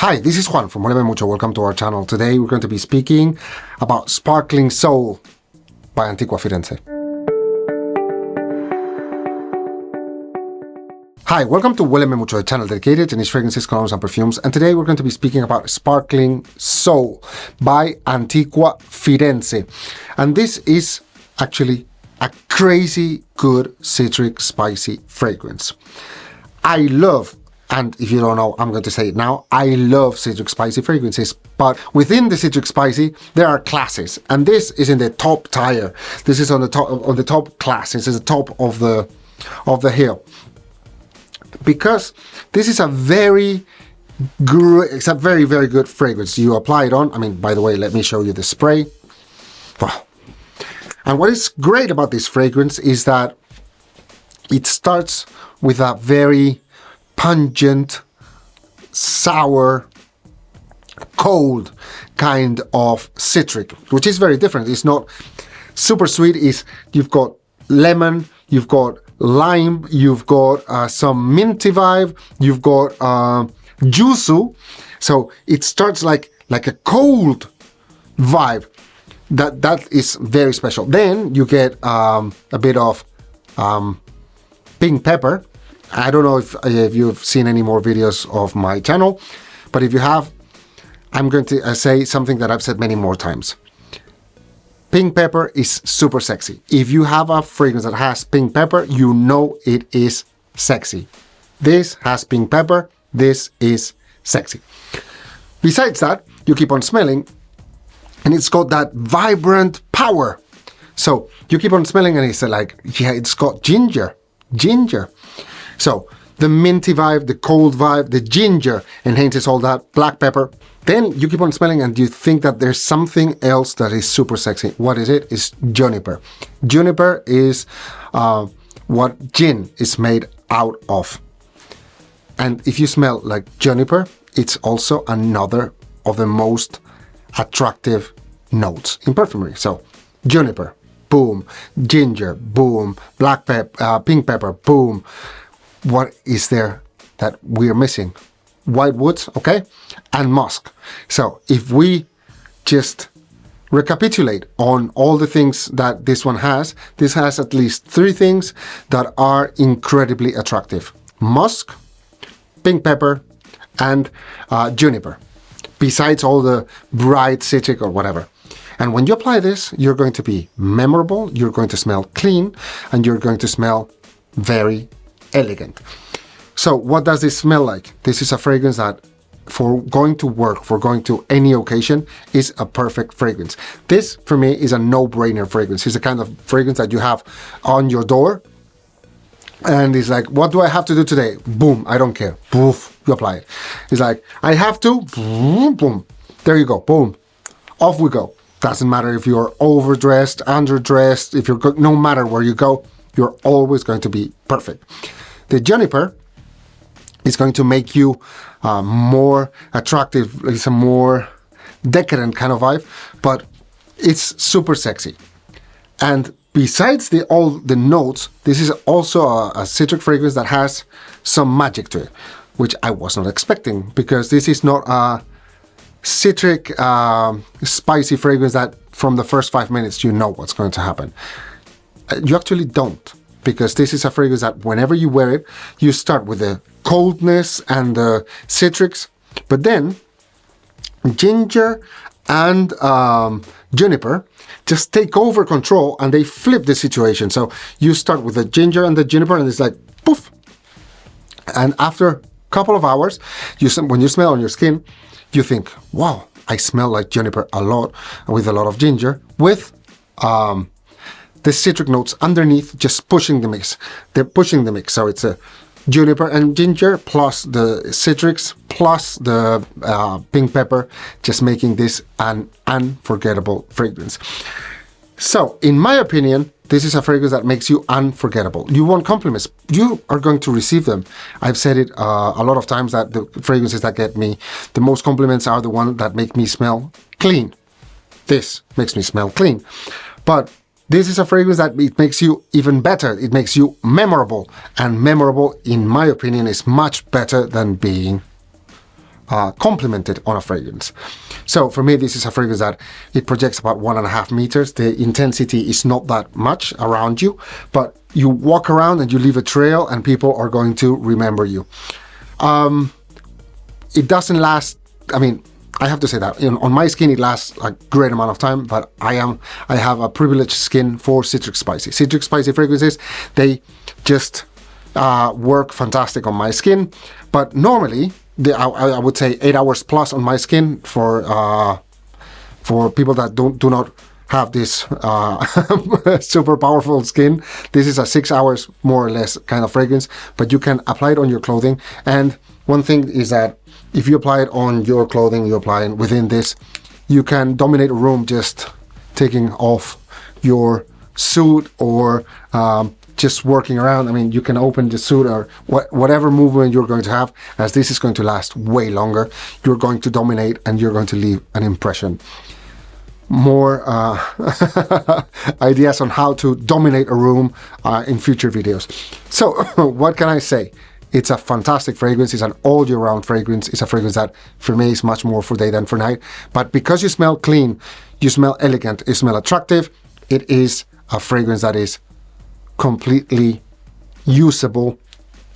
Hi, this is Juan from Huéleme Mucho. Welcome to our channel. Today we're going to be speaking about Sparkling Soul by Antiqua Firenze. Hi, welcome to Huéleme Mucho, a channel dedicated to niche fragrances, colognes and perfumes. And today we're going to be speaking about Sparkling Soul by Antiqua Firenze. And this is actually a crazy good citric spicy fragrance. I love, and if you don't know, I'm going to say it now, I love citric spicy fragrances, but within the citric spicy, there are classes, and this is in the top tier. This is on the top class. This is the top of the hill, because this is a very great, it's a very good fragrance. You apply it on. I mean, by the way, let me show you the spray. Wow. And what is great about this fragrance is that it starts with a very pungent, sour, cold kind of citric, which is very different. It's not super sweet. You've got lemon, you've got lime, you've got some minty vibe, you've got yuzu. So it starts like a cold vibe. That is very special. Then you get a bit of pink pepper. I don't know if you've seen any more videos of my channel, but if you have, I'm going to say something that I've said many more times. Pink pepper is super sexy. If you have a fragrance that has pink pepper, you know it is sexy. This has pink pepper. This is sexy. Besides that, you keep on smelling, and it's got that vibrant power. So you keep on smelling, and it's like, yeah, it's got ginger. So the minty vibe, the cold vibe, the ginger enhances all that, black pepper. Then you keep on smelling and you think that there's something else that is super sexy. What is it? It's juniper. Juniper is what gin is made out of. And if you smell like juniper, it's also another of the most attractive notes in perfumery. So juniper, boom. Ginger, boom. Black pepper, pink pepper, boom. What is there that we're missing? White woods, okay, and musk. So if we just recapitulate on all the things that this one has, this has at least 3 things that are incredibly attractive: musk, pink pepper, and juniper, besides all the bright citric or whatever. And when you apply this, you're going to be memorable, you're going to smell clean, and you're going to smell very elegant. So what does this smell like? This is a fragrance that for going to work, for going to any occasion, is a perfect fragrance. This for me is a no-brainer fragrance. It's a kind of fragrance that you have on your door, and it's like, what do I have to do today? Boom, I don't care. Poof, you apply it. It's like, I have to, boom, boom. There you go, boom. Off we go. Doesn't matter if you're overdressed, underdressed, if you're, no matter where you go, you're always going to be perfect. The juniper is going to make you more attractive. It's a more decadent kind of vibe, but it's super sexy. And besides all the notes, this is also a citric fragrance that has some magic to it, which I was not expecting, because this is not a citric spicy fragrance that from the first 5 minutes you know what's going to happen. You actually don't, because this is a fragrance that whenever you wear it, you start with the coldness and the citrics, but then ginger and juniper just take over control and they flip the situation. So you start with the ginger and the juniper, and it's like poof, and after a couple of hours, when you smell on your skin, you think, wow, I smell like juniper a lot, with a lot of ginger, with the citric notes underneath just pushing the mix. They're pushing the mix. So it's a juniper and ginger plus the citrics plus the pink pepper, just making this an unforgettable fragrance. So in my opinion, this is a fragrance that makes you unforgettable. You want compliments, you are going to receive them. I've said it a lot of times that the fragrances that get me the most compliments are the ones that make me smell clean. This makes me smell clean. But this is a fragrance that it makes you even better. It makes you memorable. And memorable, in my opinion, is much better than being complement it on a fragrance. So for me, this is a fragrance that it projects about 1.5 meters. The intensity is not that much around you, but you walk around and you leave a trail and people are going to remember you. It doesn't last, I mean, I have to say that on my skin it lasts a great amount of time, but I have a privileged skin for citric spicy. Citric spicy fragrances, they just work fantastic on my skin, but normally I would say 8 hours plus on my skin for people that do not have this super powerful skin. This is a 6 hours more or less kind of fragrance, but you can apply it on your clothing. And one thing is that if you apply it on your clothing, you apply it within this, you can dominate a room just taking off your suit or just working around. I mean, you can open the suit or whatever movement you're going to have, as this is going to last way longer. You're going to dominate and you're going to leave an impression. More ideas on how to dominate a room in future videos. So what can I say? It's a fantastic fragrance. It's an all year round fragrance. It's a fragrance that for me is much more for day than for night. But because you smell clean, you smell elegant, you smell attractive, it is a fragrance that is completely usable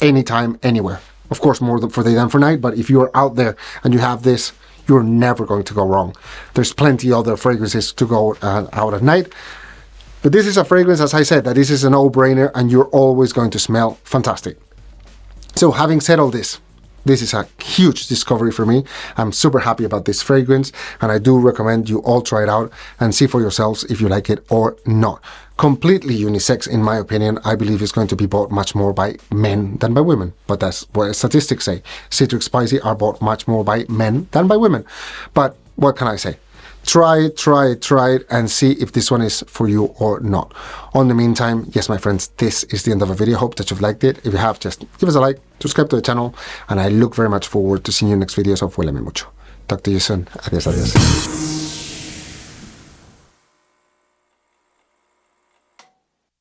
anytime, anywhere. Of course, more for day than for night, but if you're out there and you have this, you're never going to go wrong. There's plenty other fragrances to go out at night. But this is a fragrance, as I said, that this is a no-brainer and you're always going to smell fantastic. So having said all this, this is a huge discovery for me. I'm super happy about this fragrance and I do recommend you all try it out and see for yourselves if you like it or not. Completely unisex in my opinion. I believe it's going to be bought much more by men than by women, but that's what statistics say. Citric spicy are bought much more by men than by women. But what can I say? Try it and see if this one is for you or not. On the meantime, yes my friends, this is the end of the video. Hope that you've liked it. If you have, just give us a like, subscribe to the channel, and I look very much forward to seeing you in next videos of Huéleme Mucho. Talk to you soon. Adiós, adiós.